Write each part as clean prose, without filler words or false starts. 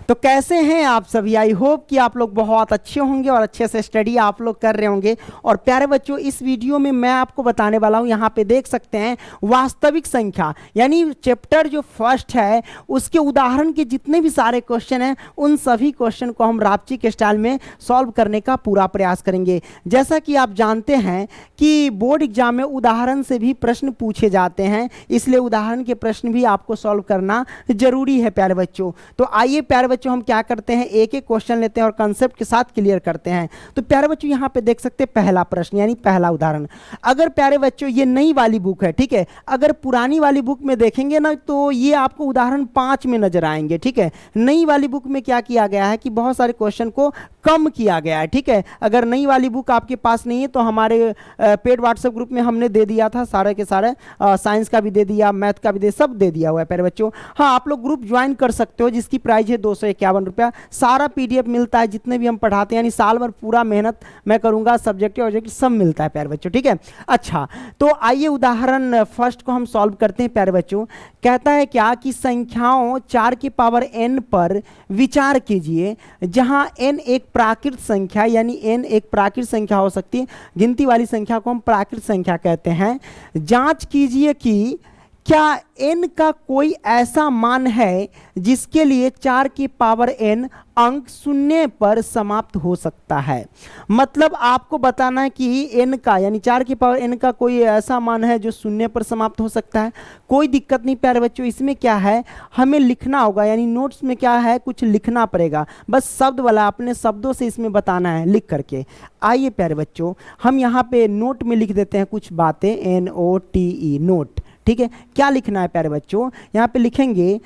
तो कैसे हैं आप सभी? आई होप कि आप लोग बहुत अच्छे होंगे और अच्छे से स्टडी आप लोग कर रहे होंगे। और प्यारे बच्चों, इस वीडियो में मैं आपको बताने वाला हूं, यहाँ पे देख सकते हैं वास्तविक संख्या यानी चैप्टर जो फर्स्ट है उसके उदाहरण के जितने भी सारे क्वेश्चन हैं उन सभी क्वेश्चन को हम रापची के स्टाइल में सॉल्व करने का पूरा प्रयास करेंगे। जैसा कि आप जानते हैं कि बोर्ड एग्जाम में उदाहरण से भी प्रश्न पूछे जाते हैं, इसलिए उदाहरण के प्रश्न भी आपको सॉल्व करना जरूरी है प्यारे बच्चों। तो आइए प्यारे बच्चों, हम क्या करते हैं, एक एक क्वेश्चन लेते हैं और कंसेप्ट के साथ क्लियर करते हैं। तो प्यारे बच्चों, यहाँ पे देख सकते हैं पहला प्रश्न यानी पहला उदाहरण। अगर प्यारे बच्चों ये नई वाली बुक है, ठीक है, अगर पुरानी वाली बुक में देखेंगे ना तो ये आपको उदाहरण 5 में नजर आएंगे, ठीक है। नई वाली बुक में क्या किया गया है कि बहुत सारे क्वेश्चन को कम किया गया है, ठीक है। अगर नई वाली बुक आपके पास नहीं है तो हमारे पेड व्हाट्सएप ग्रुप में हमने दे दिया था, सारे के सारे साइंस का भी दे दिया, मैथ का भी सब दे दिया हुआ है प्यारे बच्चों। हाँ, आप लोग ग्रुप ज्वाइन कर सकते हो जिसकी प्राइस है 251 रुपया। सारा पीडीएफ मिलता है, जितने भी हम पढ़ाते हैं, यानी साल भर पूरा मेहनत मैं करूंगा, सब्जेक्ट ऑब्जेक्ट सब मिलता है प्यारे बच्चों, ठीक है। अच्छा, तो आइए उदाहरण फर्स्ट को हम सॉल्व करते हैं प्यारे बच्चों। कहता है क्या कि संख्याओं 4 की पावर n पर विचार कीजिए, जहां n एक प्राकृत संख्या यानी n एक प्राकृत संख्या हो सकती है, गिनती वाली संख्या को हम प्राकृत संख्या कहते हैं। जांच कीजिए कि क्या n का कोई ऐसा मान है जिसके लिए 4 की पावर n अंक शून्य पर समाप्त हो सकता है। मतलब आपको बताना है कि n का यानी 4 की पावर n का कोई ऐसा मान है जो शून्य पर समाप्त हो सकता है। कोई दिक्कत नहीं प्यारे बच्चों, इसमें क्या है, हमें लिखना होगा, यानी नोट्स में क्या है, कुछ लिखना पड़ेगा, बस शब्द वाला अपने शब्दों से इसमें बताना है लिख करके। आइए प्यारे बच्चों, हम यहाँ पे नोट में लिख देते हैं कुछ बातें, NOTE नोट, ठीक है। क्या लिखना है प्यारे बच्चों, यहाँ पे लिखेंगे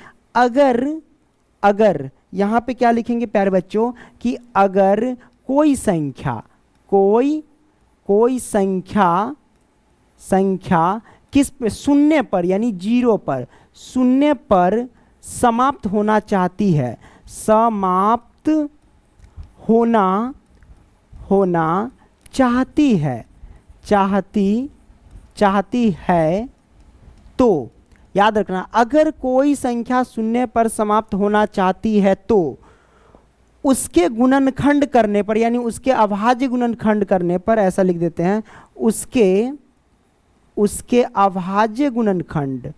अगर यहाँ पे क्या लिखेंगे प्यारे बच्चों कि अगर कोई संख्या किस पे, शून्य पर यानी 0 पर, शून्य पर समाप्त होना चाहती है, समाप्त होना चाहती है, तो याद रखना, अगर कोई संख्या शून्य पर समाप्त होना चाहती है तो उसके गुणनखंड करने पर यानी उसके अभाज्य गुणनखंड करने पर, ऐसा लिख देते हैं, उसके अभाज्य गुणनखंड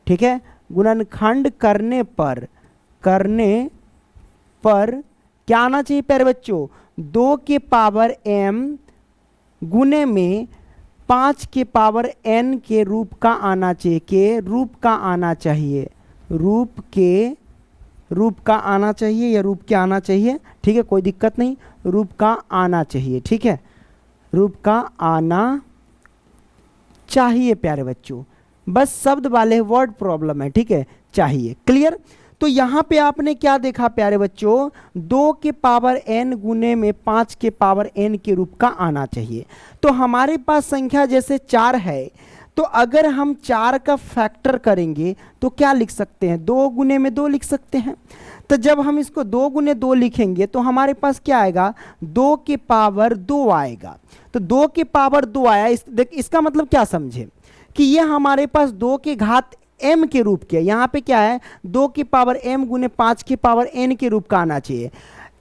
ठीक है, गुणनखंड करने पर क्या आना चाहिए प्यारे बच्चों, 2 के पावर m गुने में 5 के पावर n के रूप का आना चाहिए, रूप का आना चाहिए या रूप के आना चाहिए, ठीक है, कोई दिक्कत नहीं, रूप का आना चाहिए, ठीक है, रूप का आना चाहिए प्यारे बच्चों, बस शब्द वाले वर्ड प्रॉब्लम है, ठीक है, चाहिए, क्लियर। तो यहां पे आपने क्या देखा प्यारे बच्चों, 2 के पावर n गुने में 5 के पावर n के रूप का आना चाहिए। तो हमारे पास संख्या जैसे 4 है, तो अगर हम 4 का फैक्टर करेंगे तो क्या लिख सकते हैं, 2 गुने में 2 लिख सकते हैं। तो जब हम इसको 2 गुने 2 लिखेंगे तो हमारे पास क्या आएगा, 2 के पावर 2 आएगा। तो 2 के पावर 2 आया, इसका मतलब क्या समझे कि ये हमारे पास 2 के घात m के रूप के, यहाँ पे क्या है, 2 की पावर m गुने 5 की पावर n के रूप का आना चाहिए।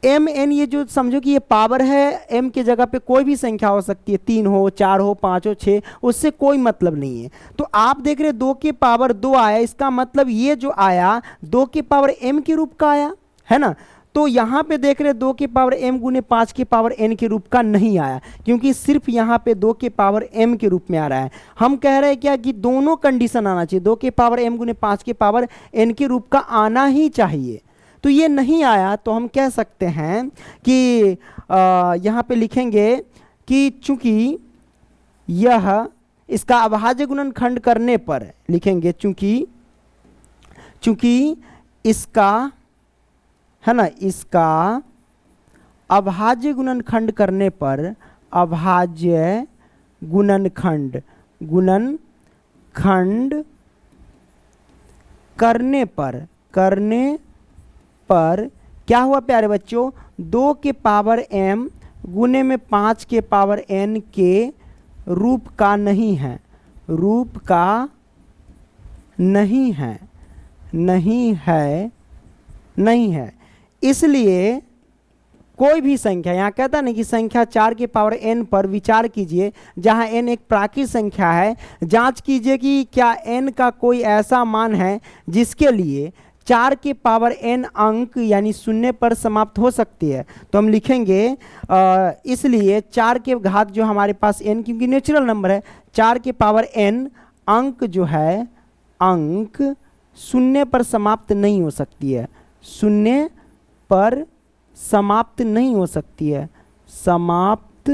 m n ये जो समझो कि ये पावर है, m की जगह पे कोई भी संख्या हो सकती है, 3 हो, 4 हो, 5 हो, 6, उससे कोई मतलब नहीं है। तो आप देख रहे 2 की पावर 2 आया, इसका मतलब ये जो आया 2 की पावर m के रूप का आया है ना। तो यहाँ पे देख रहे 2 के पावर m गुने 5 के पावर n के रूप का नहीं आया, क्योंकि सिर्फ यहाँ पे 2 के पावर m के रूप में आ रहा है। हम कह रहे हैं क्या कि दोनों कंडीशन आना चाहिए, 2 के पावर m गुने 5 के पावर n के रूप का आना ही चाहिए। तो ये नहीं आया तो हम कह सकते हैं कि यहाँ पे लिखेंगे कि चूंकि यह इसका अभाज्य गुणनखंड करने पर लिखेंगे, चूंकि इसका है ना, इसका अभाज्य गुणनखंड करने पर, अभाज्य गुणनखंड करने पर क्या हुआ प्यारे बच्चों, 2 के पावर m गुने में 5 के पावर n के रूप का नहीं है, रूप का नहीं है, नहीं है, नहीं है। इसलिए कोई भी संख्या, यहाँ कहता नहीं कि संख्या 4 के पावर n पर विचार कीजिए, जहाँ n एक प्राकृत संख्या है। जांच कीजिए कि क्या n का कोई ऐसा मान है जिसके लिए 4 के पावर n अंक यानी शून्य पर समाप्त हो सकती है। तो हम लिखेंगे इसलिए 4 के घात जो हमारे पास n, क्योंकि नेचुरल नंबर है, 4 के पावर n अंक जो है, अंक शून्य पर समाप्त नहीं हो सकती है, शून्य पर समाप्त नहीं हो सकती है, समाप्त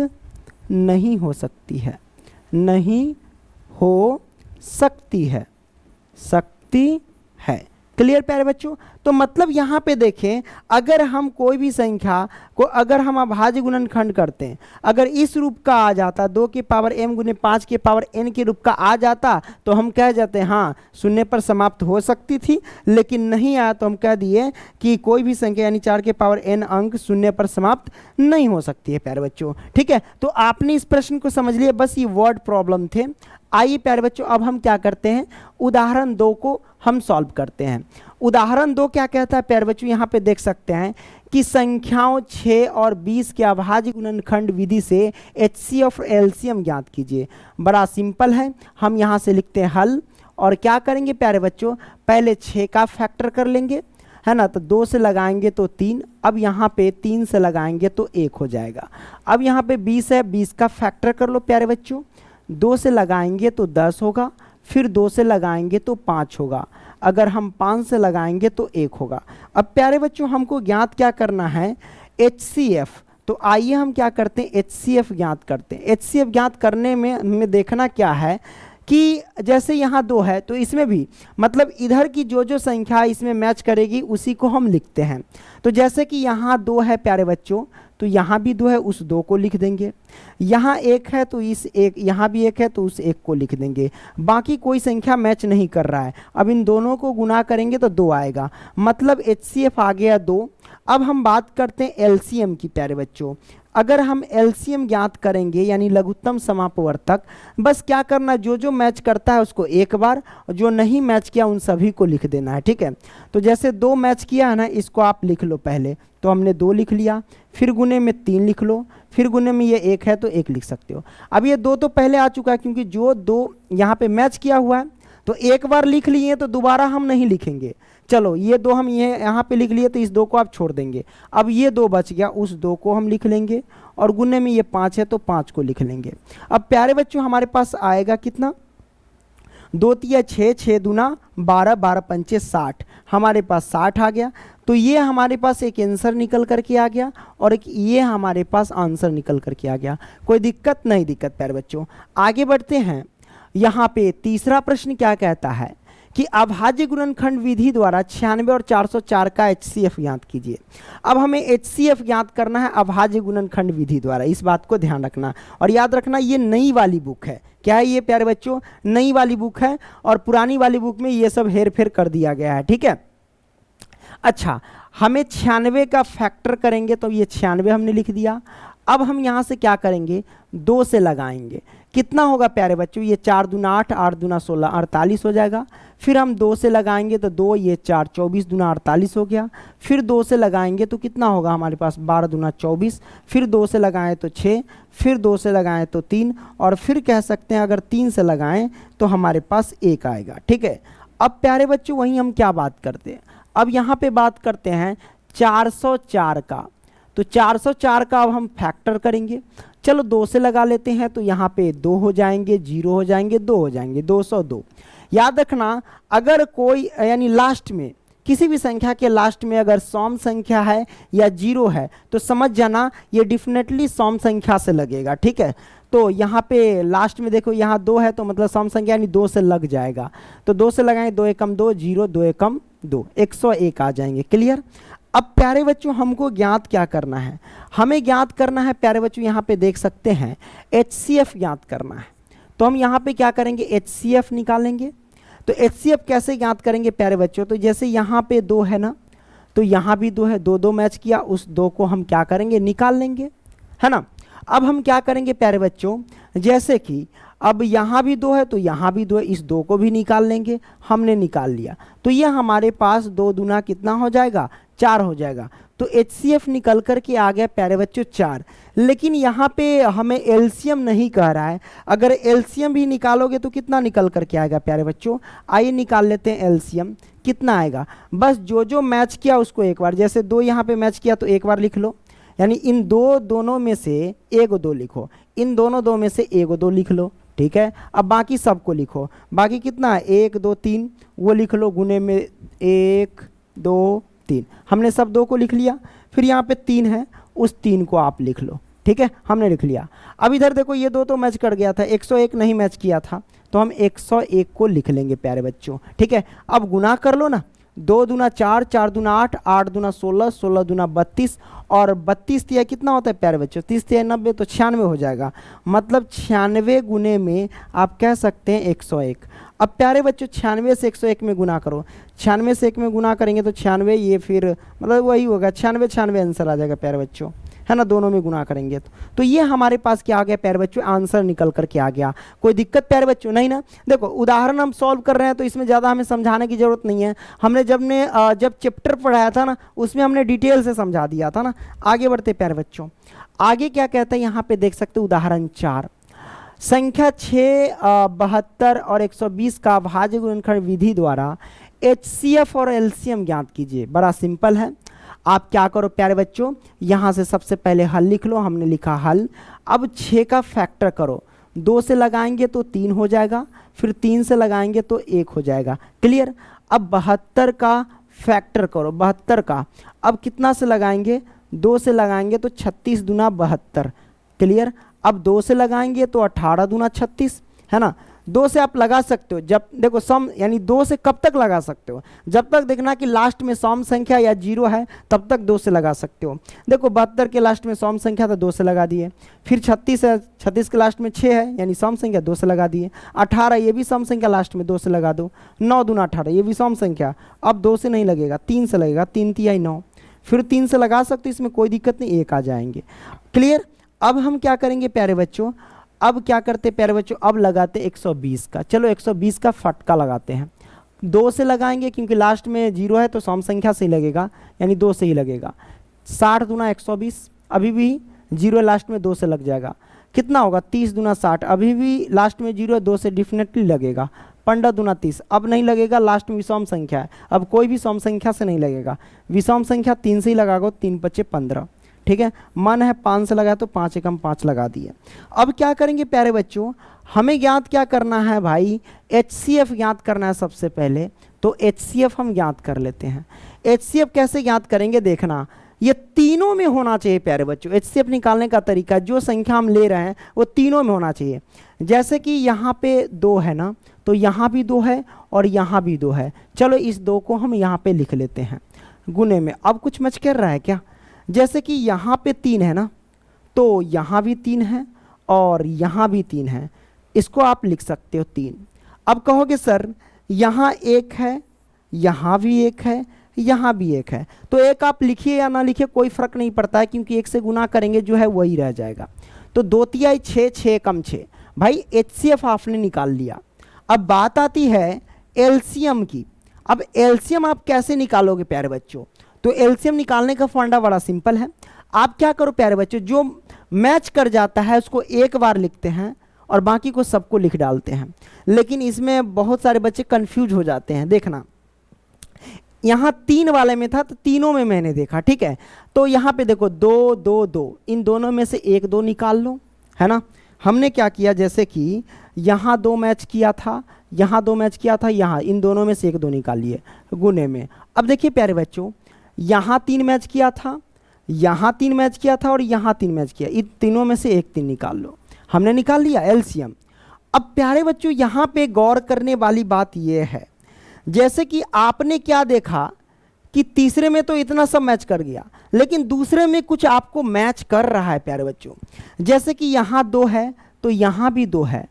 नहीं हो सकती है, नहीं हो सकती है, सकती है। क्लियर प्यारे बच्चों? तो मतलब यहाँ पे देखें, अगर हम कोई भी संख्या को अगर हम अभाज्य गुणनखंड करते हैं, अगर इस रूप का आ जाता, 2 के पावर m गुने 5 के पावर n के रूप का आ जाता, तो हम कह जाते हैं हाँ शून्य पर समाप्त हो सकती थी, लेकिन नहीं आया तो हम कह दिए कि कोई भी संख्या यानी 4 के पावर n अंक शून्य पर समाप्त नहीं हो सकती है प्यारे बच्चों। ठीक है, तो आपने इस प्रश्न को समझ लिया, बस ये वर्ड प्रॉब्लम थे। आइए प्यारे बच्चों, अब हम क्या करते हैं, उदाहरण 2 को हम सॉल्व करते हैं। उदाहरण 2 क्या कहता है प्यारे बच्चों, यहाँ पे देख सकते हैं कि संख्याओं 6 और 20 के अभाज्य गुणनखंड विधि से HCF और LCM ज्ञात कीजिए। बड़ा सिंपल है, हम यहाँ से लिखते हैं हल, और क्या करेंगे प्यारे बच्चों, पहले 6 का फैक्टर कर लेंगे, है ना, तो 2 से लगाएंगे तो 3, अब यहाँ पे 3 से लगाएंगे तो 1 हो जाएगा। अब यहाँ पे 20 है, 20 का फैक्टर कर लो प्यारे बच्चों, 2 से लगाएंगे तो 10 होगा, फिर 2 से लगाएंगे तो 5 होगा, अगर हम 5 से लगाएंगे तो 1 होगा। अब प्यारे बच्चों हमको ज्ञात क्या करना है, HCF। तो आइए हम क्या करते हैं, HCF ज्ञात करते हैं। HCF ज्ञात करने में हमें देखना क्या है कि जैसे यहाँ 2 है तो इसमें भी मतलब इधर की जो जो संख्या इसमें मैच करेगी उसी को हम लिखते हैं। तो जैसे कि यहाँ 2 है प्यारे बच्चों, तो यहाँ भी 2 है, उस 2 को लिख देंगे। यहाँ 1 है तो इस 1, यहाँ भी 1 है तो उस 1 को लिख देंगे। बाकी कोई संख्या मैच नहीं कर रहा है। अब इन दोनों को गुना करेंगे तो 2 आएगा, मतलब HCF आ गया 2। अब हम बात करते हैं LCM की प्यारे बच्चों। अगर हम LCM ज्ञात करेंगे यानी लघुत्तम समापवर्तक, बस क्या करना, जो जो मैच करता है उसको एक बार, जो नहीं मैच किया उन सभी को लिख देना है। ठीक है, तो जैसे 2 मैच किया है ना, इसको आप लिख लो पहले, तो हमने 2 लिख लिया, फिर गुने में 3 लिख लो, फिर गुने में ये 1 है तो 1 लिख सकते हो। अब ये 2 तो पहले आ चुका है, क्योंकि जो 2 यहाँ पे मैच किया हुआ है तो एक बार लिख लिए तो दोबारा हम नहीं लिखेंगे। चलो ये 2 हम ये यहाँ पे लिख लिए तो इस 2 को आप छोड़ देंगे। अब ये 2 बच गया, उस 2 को हम लिख लेंगे, और गुने में ये 5 है तो 5 को लिख लेंगे। अब प्यारे बच्चों हमारे पास आएगा कितना, 2 तिया 6, 6 दूना 12, 12 पंचे 60, हमारे पास 60 आ गया। तो ये हमारे पास एक आंसर निकल करके आ गया, और एक ये हमारे पास आंसर निकल करके आ गया। कोई दिक्कत नहीं, दिक्कत प्यारे बच्चों। आगे बढ़ते हैं, यहाँ पे तीसरा प्रश्न क्या कहता है कि अभाज्य गुणनखंड विधि द्वारा 96 और 404 का HCF ज्ञात कीजिए। अब हमें HCF ज्ञात करना है अभाज्य गुणनखंड विधि द्वारा, इस बात को ध्यान रखना और याद रखना, ये नई वाली बुक है। क्या है ये प्यारे बच्चों, नई वाली बुक है, और पुरानी वाली बुक में ये सब हेर फेर कर दिया गया है। ठीक है, अच्छा, हमें 96 का फैक्टर करेंगे तो ये 96 हमने लिख दिया। अब हम यहाँ से क्या करेंगे, 2 से लगाएंगे, कितना होगा प्यारे बच्चों, ये 4 दूना 8, 8 दूना 16, 48 हो जाएगा। फिर हम 2 से लगाएंगे तो 2, ये 4, 24 दूना 48 हो गया। फिर 2 से लगाएंगे तो कितना होगा हमारे पास, 12 दूना 24, फिर 2 से लगाएं तो 6, फिर 2 से लगाएं तो 3, और फिर कह सकते हैं अगर 3 से लगाएं तो हमारे पास 1 आएगा। ठीक है, अब प्यारे बच्चों वहीं हम क्या बात करते हैं, अब यहाँ पे बात करते हैं 404 का। तो 404 का अब हम फैक्टर करेंगे, चलो 2 से लगा लेते हैं, तो यहाँ पे 2 हो जाएंगे, 0 हो जाएंगे, 2 हो जाएंगे, 202। याद रखना, अगर कोई यानी लास्ट में किसी भी संख्या के लास्ट में अगर सम संख्या है या 0 है तो समझ जाना ये डेफिनेटली सम संख्या से लगेगा। ठीक है, तो यहाँ पे लास्ट में देखो, यहाँ 2 है तो मतलब सम संख्या यानी 2 से लग जाएगा। तो 2 से लगाएं, 2 एकम 2, 0, 2 एकम 2, 101 आ जाएंगे। क्लियर। अब प्यारे बच्चों हमको ज्ञात क्या करना है, हमें ज्ञात करना है प्यारे बच्चों, यहाँ पे देख सकते हैं HCF ज्ञात करना है। तो हम यहाँ पे क्या करेंगे, HCF निकालेंगे। तो HCF कैसे ज्ञात करेंगे प्यारे बच्चों, तो जैसे यहाँ पे 2 है ना, तो यहाँ भी 2 है, 2 2 मैच किया, उस 2 को हम क्या करेंगे, निकाल लेंगे, है ना। अब हम क्या करेंगे प्यारे बच्चों, जैसे कि अब यहाँ भी 2 है तो यहाँ भी 2 है, इस 2 को भी निकाल लेंगे, हमने निकाल लिया। तो ये हमारे पास 2 दूना कितना हो जाएगा, 4 हो जाएगा। तो HCF निकल कर के आ गया प्यारे बच्चों 4। लेकिन यहाँ पे हमें एलसीएम नहीं कह रहा है। अगर एलसीएम भी निकालोगे तो कितना निकल कर के आएगा प्यारे बच्चों, आइए निकाल लेते हैं एलसीएम। कितना आएगा, बस जो जो मैच किया उसको एक बार, जैसे 2 यहाँ पे मैच किया तो एक बार लिख लो, यानी इन दोनों में से एक 2 लिखो, इन दोनों 2 में से एक 2 लिख लो, ठीक है। अब बाकी सबको लिखो, बाकी कितना है 1 2 3 वो लिख लो, गुने में 1 2 3, हमने सब 2 को लिख लिया। फिर यहाँ पे 3 है, उस 3 को आप लिख लो, ठीक है, हमने लिख लिया। अब इधर देखो ये 2 तो मैच कर गया था, 101 नहीं मैच किया था, तो हम 101 को लिख लेंगे प्यारे बच्चों, ठीक है। अब गुना कर लो ना, 2 दूना 4, 4 दूना 8, 8 दूना 16, 16 दूना 32, और 32 तिया कितना होता है प्यारे बच्चों, 30 तिया 90, तो 96 हो जाएगा। मतलब 96 गुने में आप कह सकते हैं 101। अब प्यारे बच्चों 96 से 101 में गुना करो, 96 से 1 में गुना करेंगे तो 96, ये फिर मतलब वही होगा 96 96 आंसर आ जाएगा प्यारे बच्चों, है ना, दोनों में गुना करेंगे तो ये हमारे पास क्या आ गया प्यारे बच्चों, आंसर निकल करके आ गया। कोई दिक्कत प्यारे बच्चों नहीं ना। देखो उदाहरण हम सॉल्व कर रहे हैं तो इसमें ज़्यादा हमें समझाने की ज़रूरत नहीं है, हमने जब चैप्टर पढ़ाया था ना उसमें हमने डिटेल से समझा दिया था ना। आगे बढ़ते प्यारे बच्चों, आगे क्या कहते हैं यहाँ पे देख सकते हो, उदाहरण 4, संख्या 6, 72 और 120 का भाज्य गुणनखंड विधि द्वारा HCF और LCM ज्ञात कीजिए। बड़ा सिंपल है, आप क्या करो प्यारे बच्चों, यहाँ से सबसे पहले हल लिख लो, हमने लिखा हल। अब 6 का फैक्टर करो, 2 से लगाएंगे तो 3 हो जाएगा, फिर 3 से लगाएंगे तो 1 हो जाएगा, क्लियर। अब 72 का फैक्टर करो, 72 का, अब कितना से लगाएंगे, 2 से लगाएंगे तो 36 दूना 72, क्लियर। अब 2 से लगाएंगे तो 18 दूना 36, है ना। 2 से आप लगा सकते हो, जब देखो सम यानी 2 से कब तक लगा सकते हो, जब तक देखना कि लास्ट में सम संख्या या 0 है तब तक 2 से लगा सकते हो। देखो 72 के लास्ट में सम संख्या था, 2 से लगा दिए। फिर 36 है, 36 के लास्ट में 6 है यानी सम संख्या, 2 से लगा दिए। 18 ये भी सम संख्या, लास्ट में 2 से लगा दो। 9 दूना 18 ये भी सम संख्या, अब 2 से नहीं लगेगा, 3 से लगेगा, 3 तिहाई 9, फिर 3 से लगा सकते हो, इसमें कोई दिक्कत नहीं, 1 आ जाएंगे, क्लियर। अब हम क्या करेंगे प्यारे बच्चों, अब क्या करते प्यारे बच्चों, अब लगाते 120 का, चलो 120 का फटका लगाते हैं। 2 से लगाएंगे क्योंकि लास्ट में 0 है तो सम संख्या से ही लगेगा, यानी 2 से ही लगेगा। 60 दूना 120, अभी भी 0 लास्ट में 2 से लग जाएगा, कितना होगा 30 दूना 60, अभी भी लास्ट में 0 है, 2 से डेफिनेटली लगेगा। 15 दूना 30, अब नहीं लगेगा, लास्ट में विषम संख्या है, अब कोई भी सम संख्या से नहीं लगेगा। विषम संख्या 3 से ही लगाओ, 3 पच्चे 15, ठीक है। मन है 5 से लगाया तो 5 एकम 5 लगा दिए। अब क्या करेंगे प्यारे बच्चों, हमें ज्ञात क्या करना है भाई, HCF ज्ञात करना है सबसे पहले, तो HCF हम ज्ञात कर लेते हैं। HCF कैसे ज्ञात करेंगे देखना, ये तीनों में होना चाहिए प्यारे बच्चों। HCF निकालने का तरीका, जो संख्या हम ले रहे हैं वो तीनों में होना चाहिए। जैसे कि यहाँ पे 2 है ना, तो यहाँ भी 2 है और यहाँ भी 2 है, चलो इस 2 को हम यहाँ पे लिख लेते हैं गुने में। अब कुछ मच कर रहा है क्या, जैसे कि यहाँ पे 3 है ना, तो यहाँ भी 3 है और यहाँ भी 3 है, इसको आप लिख सकते हो 3। अब कहोगे सर यहाँ 1 है, यहाँ भी 1 है, यहाँ भी 1 है, तो 1 आप लिखिए या ना लिखिए कोई फर्क नहीं पड़ता है, क्योंकि 1 से गुना करेंगे जो है वही रह जाएगा। तो 2 तिहाई 6, 6 कम 6, भाई HCF आपने निकाल लिया। अब बात आती है LCM की। अब LCM आप कैसे निकालोगे प्यारे बच्चों, तो LCM निकालने का फंडा बड़ा सिंपल है। आप क्या करो प्यारे बच्चों, जो मैच कर जाता है उसको एक बार लिखते हैं और बाकी को सबको लिख डालते हैं। लेकिन इसमें बहुत सारे बच्चे कंफ्यूज हो जाते हैं, देखना यहाँ 3 वाले में था तो तीनों में मैंने देखा, ठीक है। तो यहाँ पे देखो 2 2 2, इन दोनों में से 1 2 निकाल लो, है ना। हमने क्या किया, जैसे कि यहाँ 2 मैच किया था, यहाँ 2 मैच किया था, यहाँ इन दोनों में से 1 2 निकाल लिए गुने में। अब देखिए प्यारे बच्चों, यहाँ 3 मैच किया था, यहाँ 3 मैच किया था और यहाँ 3 मैच किया, इन तीनों में से 1 3 निकाल लो, हमने निकाल लिया LCM। अब प्यारे बच्चों यहाँ पे गौर करने वाली बात यह है, जैसे कि आपने क्या देखा कि तीसरे में तो इतना सब मैच कर गया, लेकिन दूसरे में कुछ आपको मैच कर रहा है प्यारे बच्चों। जैसे कि यहाँ 2 है तो यहाँ भी 2 है,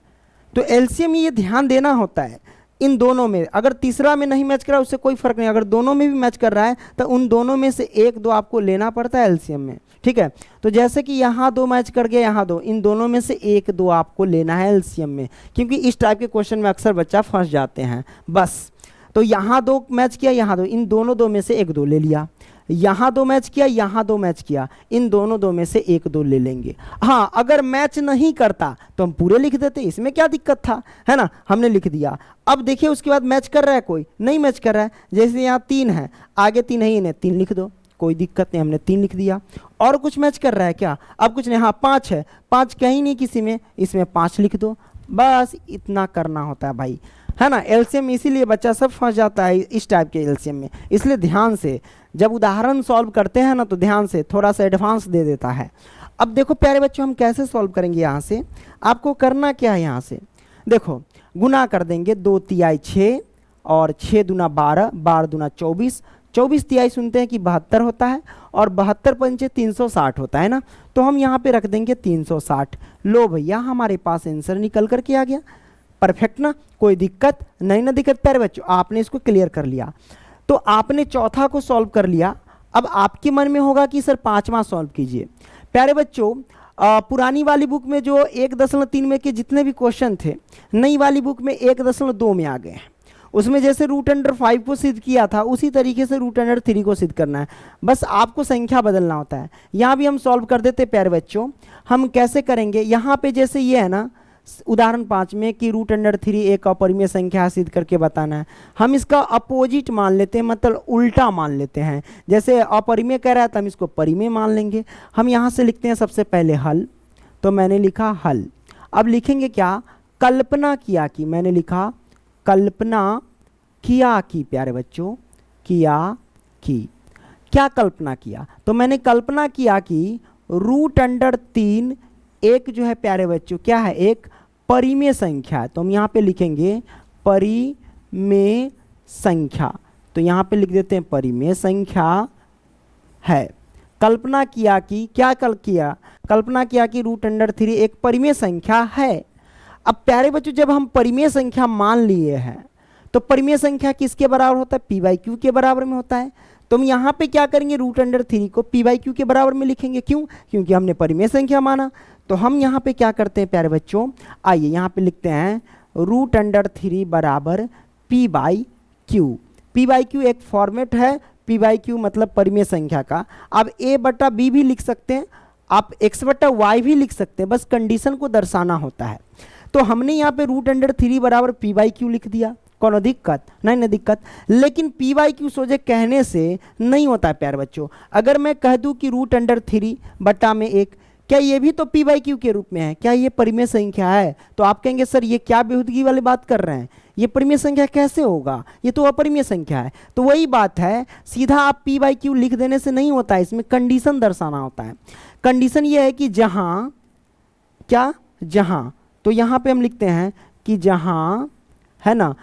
तो LCM ये ध्यान देना होता है, इन दोनों में, अगर तीसरा में नहीं मैच कर रहा है उससे कोई फर्क नहीं, अगर दोनों में भी मैच कर रहा है तो उन दोनों में से एक दो आपको लेना पड़ता है एलसीएम में। ठीक है, तो जैसे कि यहाँ दो मैच कर गया, यहाँ दो, इन दोनों में से एक दो आपको लेना है एलसीएम में, क्योंकि इस टाइप के क्वेश्चन में अक्सर बच्चा फंस जाते हैं। बस, तो यहाँ दो मैच किया, यहाँ दो, इन दोनों दो में से एक दो ले लिया, यहाँ दो मैच किया, यहाँ दो मैच किया, इन दोनों दो में से एक दो ले लेंगे। हाँ, अगर मैच नहीं करता तो हम पूरे लिख देते, इसमें क्या दिक्कत था, है ना, हमने लिख दिया। अब देखिए उसके बाद मैच कर रहा है, कोई नहीं मैच कर रहा है, जैसे यहाँ 3 है, आगे 3 है, इन्हें 3 लिख दो, कोई दिक्कत नहीं, हमने 3 लिख दिया। और कुछ मैच कर रहा है क्या, अब कुछ नहीं, हाँ 5 है, 5 कहीं नहीं किसी में, इसमें 5 लिख दो। बस इतना करना होता है भाई, है ना। एलसीएम इसीलिए बच्चा सब फंस जाता है इस टाइप के एलसीएम में, इसलिए ध्यान से जब उदाहरण सॉल्व करते हैं ना तो ध्यान से थोड़ा सा एडवांस दे देता है। अब देखो प्यारे बच्चों, हम कैसे सॉल्व करेंगे, यहाँ से आपको करना क्या है, यहाँ से देखो गुना कर देंगे, 2 तिहाई 6 और 6 दूना 12, 12 दूना 24, 24 तिहाई सुनते हैं कि 72 होता है, और 72 पंचे 360 होता है ना, तो हम यहाँ पे रख देंगे 360। लो भैया, हमारे पास आंसर निकल करके आ गया, परफेक्ट ना, कोई दिक्कत नहीं ना दिक्कत। प्यारे बच्चों, आपने इसको क्लियर कर लिया, तो आपने चौथा को सॉल्व कर लिया। अब आपके मन में होगा कि सर 5वां सॉल्व कीजिए। प्यारे बच्चों, पुरानी वाली बुक में जो 1.3 में के जितने भी क्वेश्चन थे, नई वाली बुक में 1.2 में आ गए हैं। उसमें जैसे √5 को सिद्ध किया था उसी तरीके से √3 को सिद्ध करना है, बस आपको संख्या बदलना होता है। यहाँ भी हम सॉल्व कर देते प्यारे बच्चों। हम कैसे करेंगे, यहाँ पे जैसे ये है ना उदाहरण 5 में कि √3 एक अपरिमेय संख्या सिद्ध करके बताना है, हम इसका अपोजिट मान लेते हैं, मतलब उल्टा मान लेते हैं। जैसे अपरिमेय कह रहा है तो हम इसको परिमेय मान लेंगे। हम यहाँ से लिखते हैं सबसे पहले हल, तो मैंने लिखा हल। अब लिखेंगे क्या, कल्पना किया कि, मैंने लिखा कल्पना किया कि, प्यारे बच्चों किया कि, क्या कल्पना किया, तो मैंने कल्पना किया कि √3 एक जो है प्यारे बच्चों क्या है, एक परिमेय संख्या है, तो हम यहाँ पे लिखेंगे परिमेय संख्या, तो यहाँ पे लिख देते हैं परिमेय संख्या है। कल्पना किया कि, क्या कल्पना किया कि √3 एक परिमेय संख्या है। अब प्यारे बच्चों, जब हम परिमेय संख्या मान लिए हैं तो परिमेय संख्या किसके बराबर होता है, p/q के बराबर में होता है। तो हम यहाँ पे क्या करेंगे, √3 को p/q के बराबर में लिखेंगे। क्यों, क्योंकि हमने परिमेय संख्या माना। तो हम यहाँ पे क्या करते हैं प्यारे बच्चों, आइए यहाँ पे लिखते हैं √3 बराबर p/q। p/q एक फॉर्मेट है, p/q मतलब परिमेय संख्या का। आप a/b भी लिख सकते हैं, आप x/y भी लिख सकते हैं, बस कंडीशन को दर्शाना होता है। तो हमने यहाँ पे √3 बराबर p/q लिख दिया, कोनो दिक्कत नहीं ना दिक्कत। लेकिन p/q सोचे कहने से नहीं होता है प्यारे बच्चों। अगर मैं कह दूं कि √3 बटा में 1, क्या ये भी तो p/q के रूप में है, क्या ये परिमेय संख्या है? तो आप कहेंगे सर ये क्या बेहूदगी वाली बात कर रहे हैं, ये परिमेय संख्या कैसे होगा, ये तो अपरिमेय संख्या है। तो वही बात है, सीधा आप p/q लिख देने से नहीं होता है, इसमें कंडीशन दर्शाना होता है। कंडीशन ये है कि जहाँ, क्या जहाँ, तो यहाँ पे हम लिखते हैं कि जहाँ, है ना,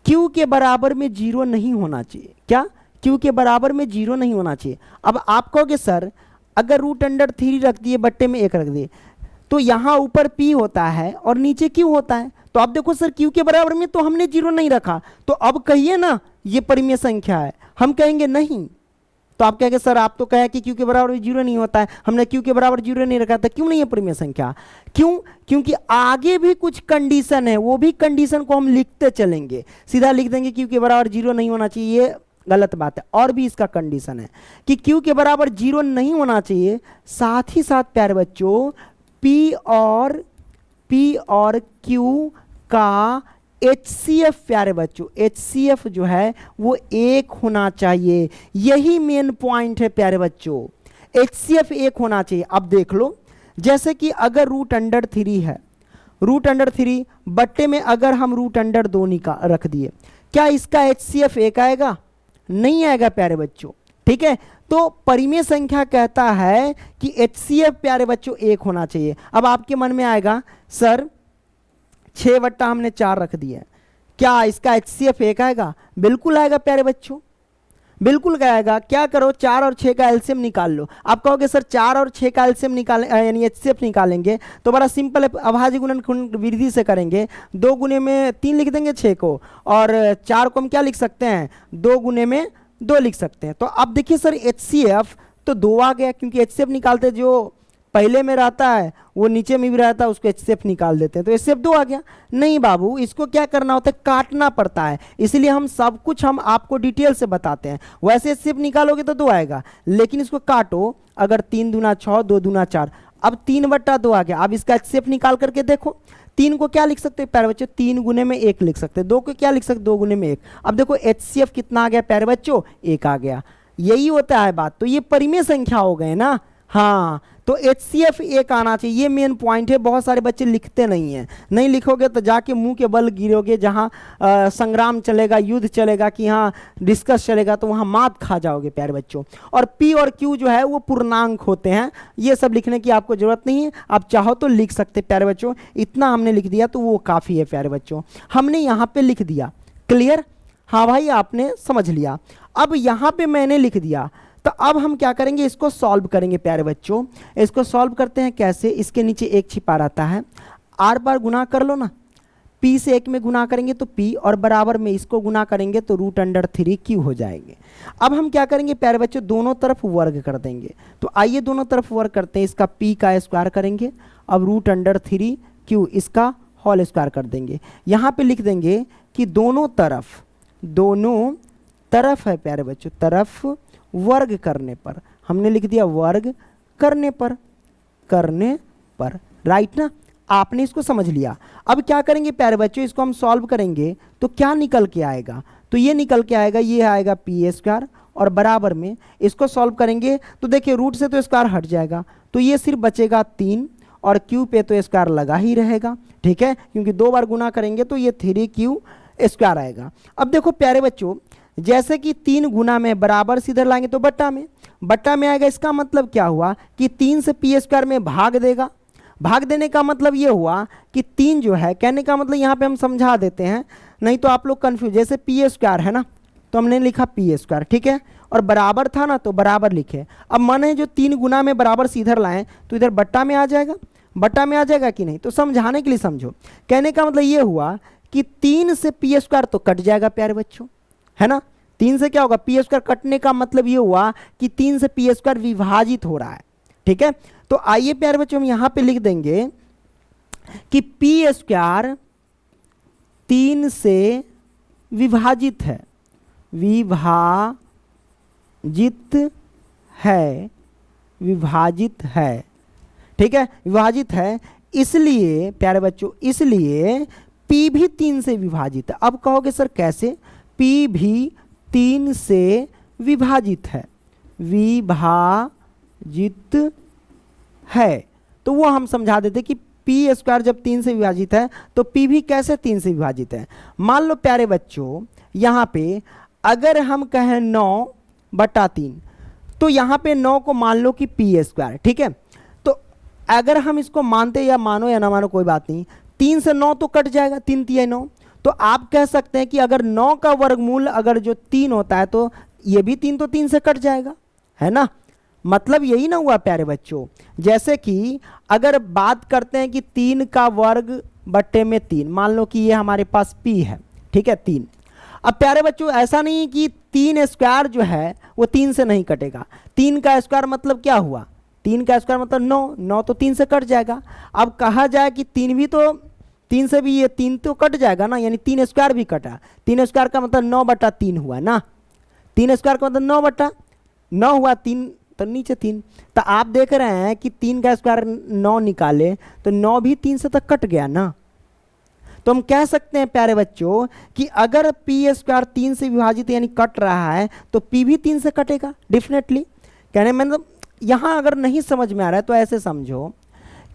q के बराबर में 0 नहीं होना चाहिए। क्या, q के बराबर में 0 नहीं होना चाहिए। अब आप कहोगे सर अगर √3 रख दिए बट्टे में 1 रख दिए तो यहाँ ऊपर p होता है और नीचे q होता है। तो आप देखो सर q के बराबर में तो हमने 0 नहीं रखा, तो अब कहिए ना ये परिमेय संख्या है, हम कहेंगे नहीं। तो आप कहेंगे सर आप तो कहे कि q के बराबर 0 नहीं होता है, हमने q के बराबर 0 नहीं रखा था, क्यों नहीं है परिमेय संख्या? क्यों? क्योंकि आगे भी कुछ कंडीशन है, वो भी कंडीशन को हम लिखते चलेंगे। सीधा लिख देंगे q के बराबर 0 नहीं होना चाहिए, ये गलत बात है। और भी इसका कंडीशन है कि q के बराबर 0 नहीं होना चाहिए, साथ ही साथ प्यारे बच्चों p और q का HCF, प्यारे बच्चों HCF जो है वो 1 होना चाहिए। यही मेन पॉइंट है प्यारे बच्चों, HCF 1 होना चाहिए। अब देख लो, जैसे कि अगर √3 है, √3 बट्टे में अगर हम √2 रख दिए, क्या इसका HCF 1 आएगा? नहीं आएगा प्यारे बच्चों, ठीक है। तो परिमेय संख्या कहता है कि HCF प्यारे बच्चों 1 होना चाहिए। अब आपके मन में आएगा सर 6 हमने 4 रख दिया, क्या इसका HCF 1 आएगा? बिल्कुल आएगा प्यारे बच्चों, बिल्कुल आएगा। क्या करो, 4 और 6 का एलसीएम निकाल लो। आप कहोगे सर 4 और 6 का एलसीएम निकाल यानी एचसीएफ निकालेंगे तो बड़ा सिंपल है, अभाज्य गुणन विधि से करेंगे। 2 गुने में 3 लिख देंगे 6 को, और 4 को हम क्या लिख सकते हैं, 2 गुने में 2 लिख सकते हैं। तो अब देखिए सर एचसीएफ तो 2 आ गया, क्योंकि एचसीएफ निकालते जो पहले में रहता है वो नीचे में भी रहता है, उसको एचसीएफ निकाल देते हैं, तो एचसीएफ 2 आ गया। नहीं बाबू, इसको क्या करना होता है, काटना पड़ता है, इसलिए हम सब कुछ हम आपको डिटेल से बताते हैं। वैसे एचसीएफ निकालोगे तो 2 आएगा, लेकिन इसको काटो, अगर 3 दूना 6, 2 दूना 4, अब 3/2 आ गया। अब इसका एचसीएफ निकाल करके देखो, 3 को क्या लिख सकते हैं प्यारे बच्चों, 3 गुने में 1 लिख सकते हैं। 2 को क्या लिख सकते, 2 गुने में 1। अब देखो एचसीएफ कितना आ गया प्यारे बच्चों, 1 आ गया। यही होता है बात। तो ये परिमेय संख्या हो गए ना, हाँ, तो एचसीएफ 1 आना चाहिए, ये मेन पॉइंट है। बहुत सारे बच्चे लिखते नहीं हैं, नहीं लिखोगे तो जाके मुंह के बल गिरोगे, जहाँ संग्राम चलेगा, युद्ध चलेगा, कि हाँ डिस्कस चलेगा, तो वहाँ मात खा जाओगे प्यारे बच्चों। और पी और क्यू जो है वो पूर्णांक होते हैं, ये सब लिखने की आपको जरूरत नहीं है। आप चाहो तो लिख सकते प्यारे बच्चों, इतना हमने लिख दिया तो वो काफ़ी है प्यारे बच्चों, हमने यहाँ पे लिख दिया। क्लियर, हाँ भाई आपने समझ लिया। अब यहाँ पे मैंने लिख दिया, तो अब हम क्या करेंगे, इसको सॉल्व करेंगे प्यारे बच्चों। इसको सॉल्व करते हैं कैसे, इसके नीचे 1 छिपा रहता है, आर बार गुना कर लो ना, p से 1 में गुना करेंगे तो p, और बराबर में इसको गुना करेंगे तो √3 हो जाएंगे। अब हम क्या करेंगे प्यारे बच्चों, दोनों तरफ वर्ग कर देंगे। तो आइए दोनों तरफ वर्ग करते हैं, इसका p का स्क्वायर करेंगे, अब √3 इसका होल स्क्वायर कर देंगे। यहाँ पे लिख देंगे कि दोनों तरफ है प्यारे बच्चों, तरफ वर्ग करने पर, हमने लिख दिया वर्ग करने पर राइट ना, आपने इसको समझ लिया। अब क्या करेंगे प्यारे बच्चों, इसको हम सॉल्व करेंगे तो क्या निकल के आएगा, तो ये निकल के आएगा, ये आएगा p², और बराबर में इसको सॉल्व करेंगे तो देखिए रूट से तो स्क्वायर हट जाएगा, तो ये सिर्फ बचेगा 3, और q पे तो स्क्वायर लगा ही रहेगा, ठीक है, क्योंकि 2 बार गुना करेंगे तो ये 3q² आएगा। अब देखो प्यारे बच्चों, जैसे कि 3 गुना में बराबर से इधर लाएंगे तो बट्टा में आएगा। इसका मतलब क्या हुआ कि 3 से p² में भाग देगा। भाग देने का मतलब ये हुआ कि 3 जो है, कहने का मतलब यहाँ पे हम समझा देते हैं, नहीं तो आप लोग कंफ्यूज, जैसे p² है ना, तो हमने लिखा p², ठीक है, और बराबर था ना तो बराबर लिखे। अब मन है जो 3 गुना में बराबर से इधर लाएं तो इधर बट्टा में आ जाएगा कि नहीं, तो समझाने के लिए समझो। कहने का मतलब ये हुआ कि 3 से p² तो कट जाएगा प्यारे बच्चों, है ना, 3 से क्या होगा, p² कटने का मतलब ये हुआ कि 3 से p² विभाजित हो रहा है, ठीक है। तो आइए प्यारे बच्चों हम यहां पे लिख देंगे कि p² 3 से विभाजित है, विभाजित है, ठीक है, विभाजित है। इसलिए प्यारे बच्चों, इसलिए p भी 3 से विभाजित है। अब कहोगे सर कैसे, p भी 3 से विभाजित है, तो वो हम समझा देते कि p² जब 3 से विभाजित है तो p भी कैसे 3 से विभाजित है। मान लो प्यारे बच्चों, यहाँ पे अगर हम कहें 9/3, तो यहाँ पे 9 को मान लो कि p², ठीक है। तो अगर हम इसको मानते या मानो या ना मानो कोई बात नहीं, 3 से 9 तो कट जाएगा, 3 × 9, तो आप कह सकते हैं कि अगर 9 का वर्गमूल अगर जो 3 होता है तो ये भी 3 तो 3 से कट जाएगा, है ना। मतलब यही ना हुआ प्यारे बच्चों, जैसे कि अगर बात करते हैं कि 3 का वर्ग बट्टे में 3, मान लो कि ये हमारे पास p है, ठीक है, 3। अब प्यारे बच्चों ऐसा नहीं कि 3² जो है वो 3 से नहीं कटेगा। 3 का स्क्वायर मतलब क्या हुआ, 3 का स्क्वायर मतलब 9 तो 3 से कट जाएगा। अब कहा जाए कि 3 भी तो 3 से भी, ये 3 तो कट जाएगा ना, यानी 3² भी कटा। 3² का मतलब 9/3 हुआ ना, 3² का मतलब 9/9 हुआ, 3 तो नीचे 3। तो आप देख रहे हैं कि 3 का स्क्वायर 9 निकाले तो 9 भी 3 से तक कट गया ना। तो हम कह सकते हैं प्यारे बच्चों कि अगर p² 3 से विभाजित यानी कट रहा है तो p भी 3 से कटेगा डेफिनेटली। कहने मतलब यहाँ अगर नहीं समझ में आ रहा है तो ऐसे समझो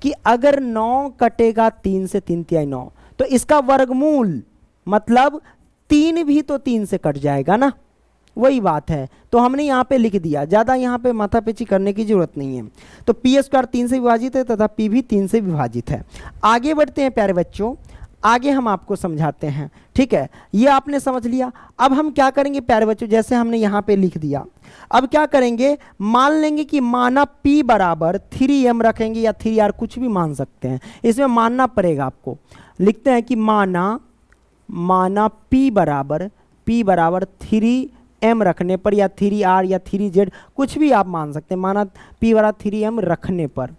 कि अगर 9 कटेगा 3 से, 3 × 9, तो इसका वर्गमूल मतलब 3 भी तो 3 से कट जाएगा ना, वही बात है। तो हमने यहाँ पे लिख दिया, ज़्यादा यहाँ पे माथापेची करने की जरूरत नहीं है। तो p² 3 से विभाजित है तथा p भी 3 से विभाजित है। आगे बढ़ते हैं प्यारे बच्चों, आगे हम आपको समझाते हैं, ठीक है। ये आपने समझ लिया। अब हम क्या करेंगे प्यारे बच्चों, जैसे हमने यहाँ पे लिख दिया, अब क्या करेंगे, मान लेंगे कि माना P बराबर 3m रखेंगे या 3r, कुछ भी मान सकते हैं, इसमें मानना पड़ेगा आपको। लिखते हैं कि माना P बराबर 3m रखने पर, या 3r या 3z, कुछ भी आप मान सकते हैं। माना P बराबर 3m रखने पर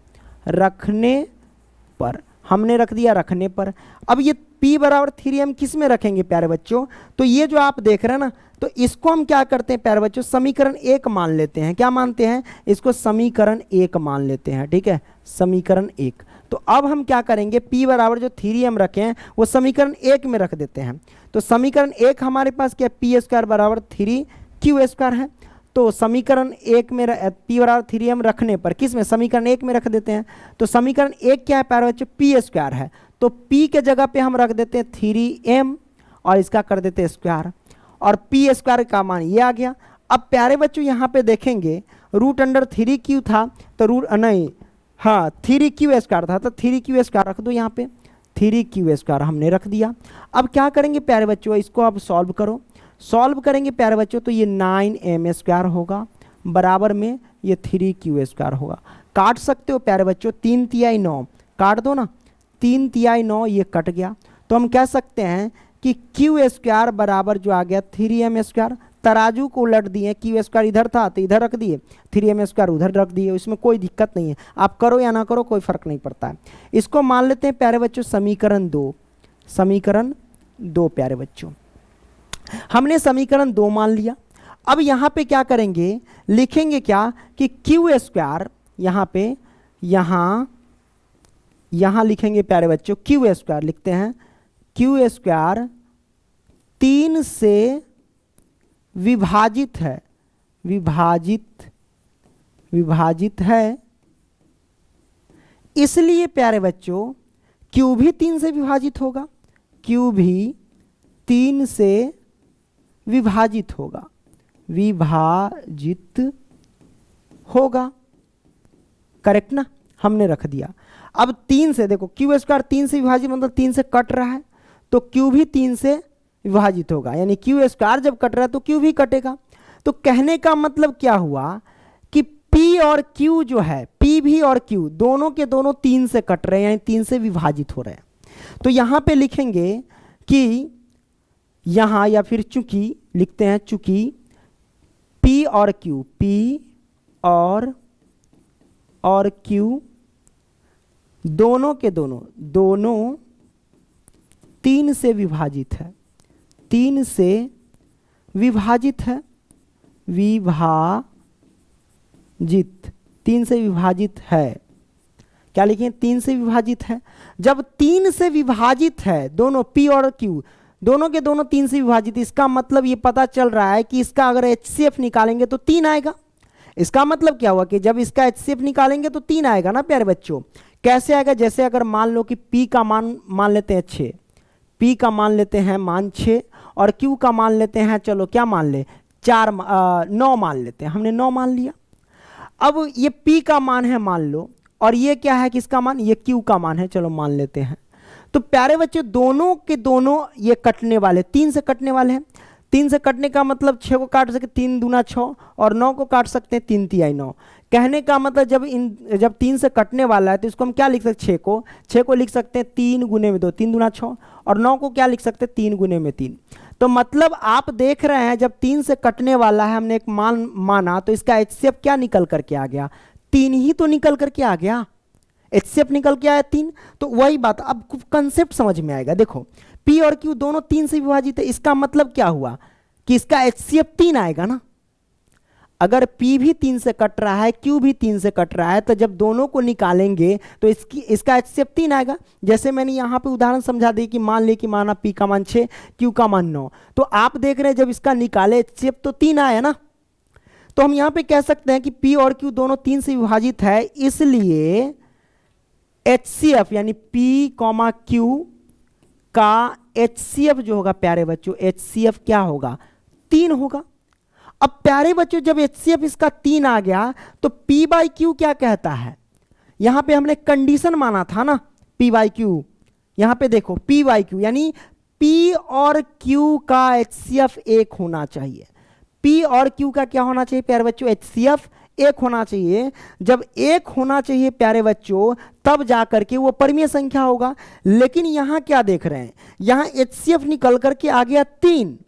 हमने रख दिया रखने पर। अब ये P बराबर 3m किस में रखेंगे प्यारे बच्चों, तो ये जो आप देख रहे हैं ना, तो इसको हम क्या करते हैं प्यारे बच्चों, समीकरण 1 मान लेते हैं। क्या मानते हैं इसको, समीकरण 1 मान लेते हैं, ठीक है, समीकरण 1। तो अब हम क्या करेंगे, P बराबर जो 3m रखे हैं वो समीकरण 1 में रख देते हैं। तो समीकरण 1 हमारे पास क्या, P² बराबर 3Q² है। तो समीकरण 1 में P बराबर 3m रखने पर किस में, समीकरण 1 में रख देते हैं। तो समीकरण 1 क्या है प्यारे बच्चों, P² है। तो P के जगह पे हम रख देते हैं 3m और इसका कर देते हैं स्क्वायर, और P² का मान ये आ गया। अब प्यारे बच्चों यहाँ पे देखेंगे √3Q था, तो हाँ 3Q² था, तो 3Q² रख दो यहाँ पे, 3Q² हमने रख दिया। अब क्या करेंगे प्यारे बच्चों, इसको अब सॉल्व करो। सॉल्व करेंगे प्यारे बच्चों तो ये 9m² होगा, बराबर में ये 3Q² होगा। काट सकते हो प्यारे बच्चों, 3 तिहाई 9 काट दो ना, 3 तिहाई 9 ये कट गया। तो हम कह सकते हैं कि Q² बराबर जो आ गया 3m²। तराजू को उलट दिए, Q² इधर था तो इधर रख दिए, 3m² उधर रख दिए, इसमें कोई दिक्कत नहीं है, आप करो या ना करो कोई फर्क नहीं पड़ता है। इसको मान लेते हैं प्यारे बच्चों समीकरण 2, समीकरण 2 प्यारे बच्चों, हमने समीकरण 2 मान लिया। अब यहाँ पे क्या करेंगे, लिखेंगे क्या कि Q² यहाँ पे, यहाँ लिखेंगे प्यारे बच्चों Q² लिखते हैं, Q² 3 से विभाजित है, विभाजित है, इसलिए प्यारे बच्चों Q भी 3 से विभाजित होगा, Q भी 3 से विभाजित होगा, करेक्ट ना, हमने रख दिया। अब 3 से देखो, Q² 3 से विभाजित मतलब 3 से कट रहा है, तो Q भी 3 से विभाजित होगा, यानी Q² जब कट रहा है तो Q भी कटेगा। तो कहने का मतलब क्या हुआ कि P और Q जो है, P भी और Q दोनों के दोनों 3 से कट रहे हैं, यानी 3 से विभाजित हो रहे हैं। तो यहां पे लिखेंगे कि यहां, या फिर चूंकि लिखते हैं, चूंकि P और Q, P और Q दोनों के दोनों 3 से विभाजित है, 3 से विभाजित है, 3 से विभाजित है। क्या लिखें, 3 से विभाजित है। जब 3 से विभाजित है दोनों P और Q दोनों के दोनों 3 से विभाजित, इसका मतलब ये पता चल रहा है कि इसका अगर HCF निकालेंगे तो 3 आएगा। इसका मतलब क्या हुआ कि जब इसका HCF निकालेंगे तो 3 आएगा ना प्यारे बच्चों। कैसे आएगा, जैसे अगर मान लो कि P का मान लेते हैं 6, P का मान लेते हैं मान 6, और Q का मान लेते हैं, चलो क्या मान ले, 9 मान लेते हैं, हमने 9 मान लिया। अब ये P का मान है मान लो, और ये क्या है, किसका मान, ये Q का मान है, चलो मान लेते हैं। तो प्यारे बच्चे दोनों के दोनों ये कटने वाले, 3 से कटने वाले हैं। 3 से कटने का मतलब 6 को काट सकते 3 दूना 6, और 9 को काट सकते हैं 3 तिहाई 9। कहने का मतलब जब 3 से कटने वाला है तो इसको हम क्या लिख सकते हैं, 6 को लिख सकते हैं 3 गुने में 2, 3 दूना 6, और 9 को क्या लिख सकते हैं 3 गुने में 3। तो मतलब आप देख रहे हैं जब 3 से कटने वाला है, हमने एक मान माना, तो इसका HCF क्या निकल करके आ गया, 3 ही तो निकल करके आ गया, HCF निकल के आया 3। तो वही बात, अब कंसेप्ट समझ में आएगा। देखो P और Q दोनों 3 से विभाजित है, इसका मतलब क्या हुआ कि इसका HCF 3 आएगा ना। अगर P भी 3 से कट रहा है, Q भी 3 से कट रहा है, तो जब दोनों को निकालेंगे तो इसका HCF 3 आएगा। जैसे मैंने यहाँ पे उदाहरण समझा दी कि मान ले कि माना P का मान 6, Q का मान 9, तो आप देख रहे हैं जब इसका निकाले HCF तो 3 आया ना। तो हम यहाँ पे कह सकते हैं कि P और Q दोनों 3 से विभाजित है, इसलिए HCF यानी P, Q का HCF जो होगा प्यारे बच्चों, HCF क्या होगा, 3 होगा। अब प्यारे बच्चों जब HCF इसका 3 आ गया तो P बाई Q क्या कहता है, यहां पे हमने कंडीशन माना था ना, P बाई Q यहाँ पे देखो पी वाई क्यू, यानी पी और क्यू का एचसीएफ एक होना चाहिए। पी और क्यू का क्या होना चाहिए प्यारे बच्चों? एचसीएफ एक होना चाहिए। जब एक होना चाहिए प्यारे बच्चों, तब जाकर के वो परिमेय संख्या होगा। लेकिन यहां क्या देख रहे हैं, यहां एचसीएफ निकल करके आ गया 3,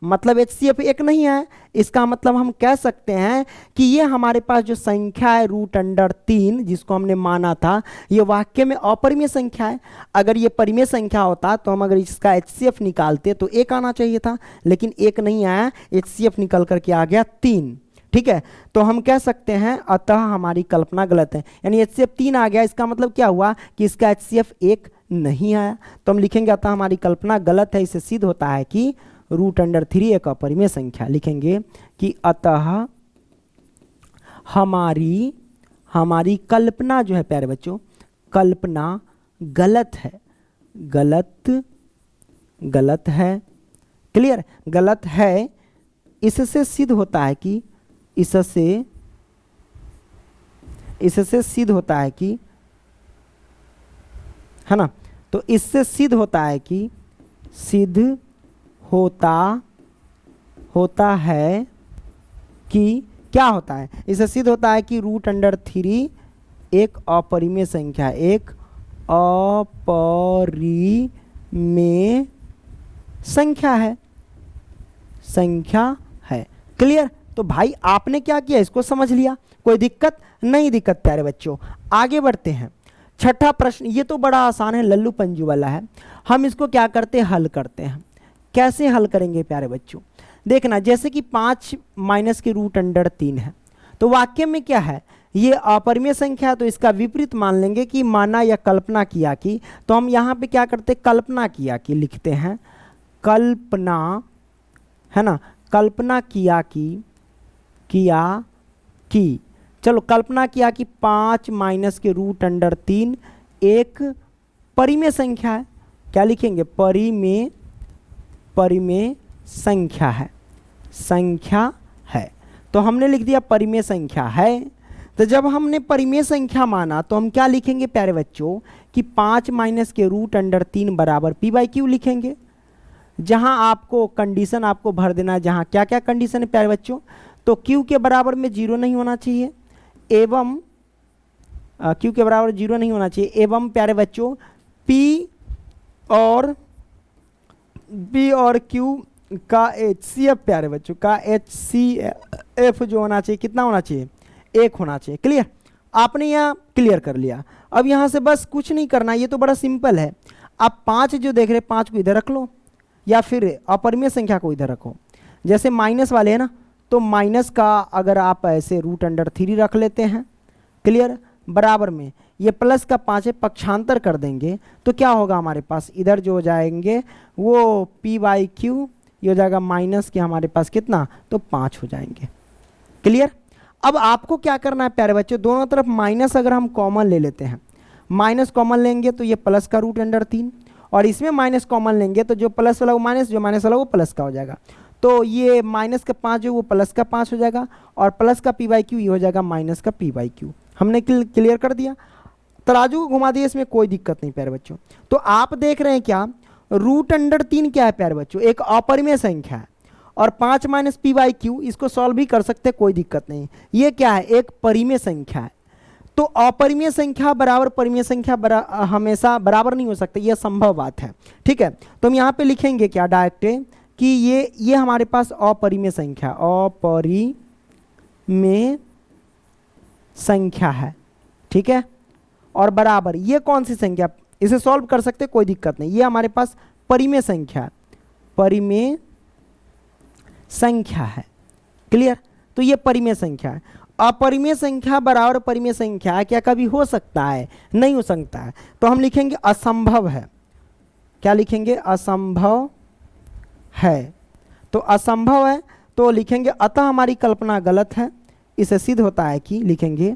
मतलब एचसीएफ एक नहीं है। इसका मतलब हम कह सकते हैं कि ये हमारे पास जो संख्या है √3 जिसको हमने माना था, ये वाक्य में अपरिमेय संख्या है। अगर ये परिमेय संख्या होता तो हम अगर इसका एचसीएफ निकालते तो एक आना चाहिए था, लेकिन एक नहीं आया, एचसीएफ निकल करके आ गया 3। ठीक है, तो हम कह सकते हैं अतः हमारी कल्पना गलत है, यानी एचसीएफ 3 आ गया। इसका मतलब क्या हुआ कि इसका एचसीएफ एक नहीं आया। तो हम लिखेंगे अतः हमारी कल्पना गलत है। इससे सिद्ध होता है कि √3 एक अपरिमेय संख्या। लिखेंगे कि अतः हमारी कल्पना जो है प्यारे बच्चों, कल्पना गलत है। गलत है, क्लियर, गलत है। इससे सिद्ध होता है कि इससे सिद्ध होता है कि, है ना, तो इससे सिद्ध होता है कि सिद्ध होता है कि क्या होता है, इससे सिद्ध होता है कि √3 एक अपरिमेय संख्या, एक अपरिमेय संख्या है। क्लियर? तो भाई आपने क्या किया, इसको समझ लिया, कोई दिक्कत नहीं? दिक्कत प्यारे बच्चों। आगे बढ़ते हैं। छठा प्रश्न, ये तो बड़ा आसान है, लल्लू पंजू वाला है। हम इसको क्या करते हैं, हल करते हैं। कैसे हल करेंगे प्यारे बच्चों? देखना, जैसे कि 5 माइनस के √3 है, तो वाक्य में क्या है, ये अपरिमेय संख्या है, तो इसका विपरीत मान लेंगे कि माना या कल्पना किया कि। तो हम यहाँ पे क्या करते, कल्पना किया कि लिखते हैं, कल्पना, है ना, कल्पना किया कि चलो कल्पना किया कि 5 माइनस के √3 एक परिमेय संख्या है। क्या लिखेंगे, परिमेय संख्या है। तो हमने लिख दिया परिमेय संख्या है। तो जब हमने परिमेय संख्या माना तो हम क्या लिखेंगे प्यारे बच्चों कि 5 माइनस के √3 बराबर पी बाई क्यू लिखेंगे। जहां आपको कंडीशन आपको भर देना, जहां क्या क्या कंडीशन है प्यारे बच्चों, तो क्यू के बराबर में 0 नहीं होना चाहिए, एवं क्यू के बराबर 0 नहीं होना चाहिए, एवं प्यारे बच्चों पी और क्यू का एचसीएफ प्यारे बच्चों का एचसीएफ जो होना चाहिए, कितना होना चाहिए, 1 होना चाहिए। क्लियर? आपने यहाँ क्लियर कर लिया। अब यहाँ से बस कुछ नहीं करना, ये तो बड़ा सिंपल है। आप 5 जो देख रहे हैं, 5 को इधर रख लो या फिर अपरिमेय संख्या को इधर रखो। जैसे माइनस वाले हैं ना, तो माइनस का अगर आप ऐसे √3 रख लेते हैं, क्लियर, बराबर में ये प्लस का 5 है, पक्षांतर कर देंगे तो क्या होगा हमारे पास, इधर जो हो जाएंगे वो पी बाई क्यू, ये हो जाएगा माइनस के हमारे पास कितना, तो 5 हो जाएंगे। क्लियर? अब आपको क्या करना है प्यारे बच्चों, दोनों तरफ माइनस अगर हम कॉमन ले लेते हैं, माइनस कॉमन लेंगे तो ये प्लस का √3, और इसमें माइनस कॉमन लेंगे तो जो प्लस वाला वो माइनस, जो माइनस वाला वो प्लस का हो जाएगा। तो ये माइनस का 5 जो वो प्लस का 5 हो जाएगा, और प्लस का पी बाई क्यू ये हो जाएगा माइनस का पी बाई क्यू। हमने क्लियर कर दिया, तराजू को घुमा दिया, इसमें कोई दिक्कत नहीं प्यारे बच्चों। तो आप देख रहे हैं क्या, √3 क्या है प्यारे बच्चों, एक अपरिमेय संख्या है, और 5 माइनस पी बाई क्यू इसको सॉल्व भी कर सकते हैं, कोई दिक्कत नहीं। ये क्या है, एक परिमेय संख्या है। तो अपरिमेय संख्या बराबर परिमेय संख्या हमेशा बराबर नहीं हो सकते, यह संभव बात है। ठीक है, तो हम यहाँ पे लिखेंगे क्या डायरेक्ट कि ये हमारे पास अपरिमेय संख्या है। ठीक है, और बराबर ये कौन सी संख्या, इसे सॉल्व कर सकते, कोई दिक्कत नहीं, ये हमारे पास परिमेय संख्या है। क्लियर? तो ये परिमेय संख्या है। अपरिमेय संख्या बराबर परिमेय संख्या क्या कभी हो सकता है? नहीं हो सकता है। तो हम लिखेंगे असंभव है। क्या लिखेंगे, असंभव है। तो असंभव है तो लिखेंगे अतः हमारी कल्पना गलत है। इसे सिद्ध होता है कि लिखेंगे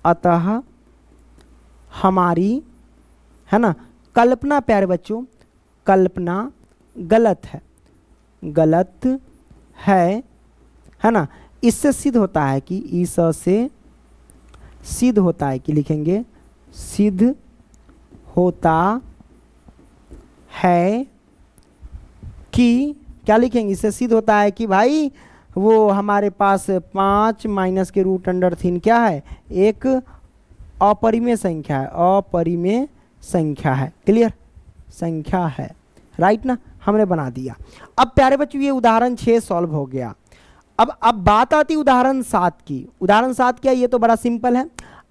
अतः हमारी, है ना, कल्पना प्यारे बच्चों, कल्पना गलत है ना। इससे सिद्ध होता है कि इससे सिद्ध होता है कि लिखेंगे सिद्ध होता है कि क्या लिखेंगे, इससे सिद्ध होता है कि भाई वो हमारे पास 5 माइनस के रूट अंडर 3 क्या है, एक अपरिमेय संख्या है, अपरिमेय संख्या है। क्लियर, संख्या है, राइट ना, हमने बना दिया। अब प्यारे बच्चों ये उदाहरण 6 सॉल्व हो गया। अब बात आती उदाहरण 7 की। उदाहरण 7 क्या है, ये तो बड़ा सिंपल है।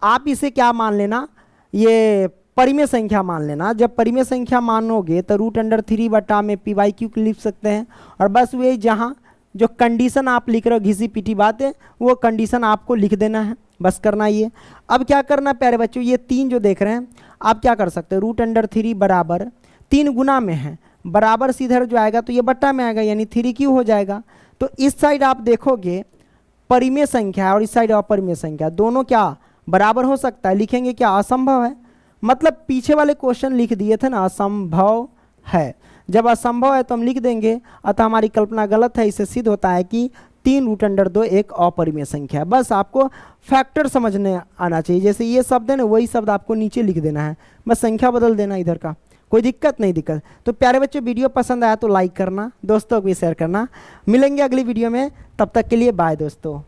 आप इसे क्या मान लेना, ये परिमेय संख्या मान लेना। जब परिमेय संख्या मानोगे तो रूट अंडर 3 बटा में पी वाई क्यू लिख सकते हैं। और बस वही जहाँ जो कंडीशन आप लिख रहे हो घिसी पिटी बात है, वो कंडीशन आपको लिख देना है, बस करना ये। अब क्या करना प्यारे बच्चों, ये 3 जो देख रहे हैं आप क्या कर सकते हो, रूट अंडर 3 बराबर 3 गुना में है, बराबर से इधर जो आएगा तो ये बट्टा में आएगा, यानी 3 क्यू हो जाएगा। तो इस साइड आप देखोगे परिमेय संख्या और इस साइड अपरिमेय संख्या, दोनों क्या बराबर हो सकता है, लिखेंगे क्या, असंभव है। मतलब पीछे वाले क्वेश्चन लिख दिए थे ना, असंभव है। जब असंभव है तो हम लिख देंगे, अतः हमारी कल्पना गलत है। इससे सिद्ध होता है कि 3 रूट अंडर 2 एक अपरिमेय संख्या है। बस आपको फैक्टर समझने आना चाहिए। जैसे ये शब्द है ना, वही शब्द आपको नीचे लिख देना है, बस संख्या बदल देना इधर का, कोई दिक्कत नहीं दिक्कत। तो प्यारे बच्चों वीडियो पसंद आया तो लाइक करना, दोस्तों को भी शेयर करना। मिलेंगे अगली वीडियो में, तब तक के लिए बाय दोस्तों।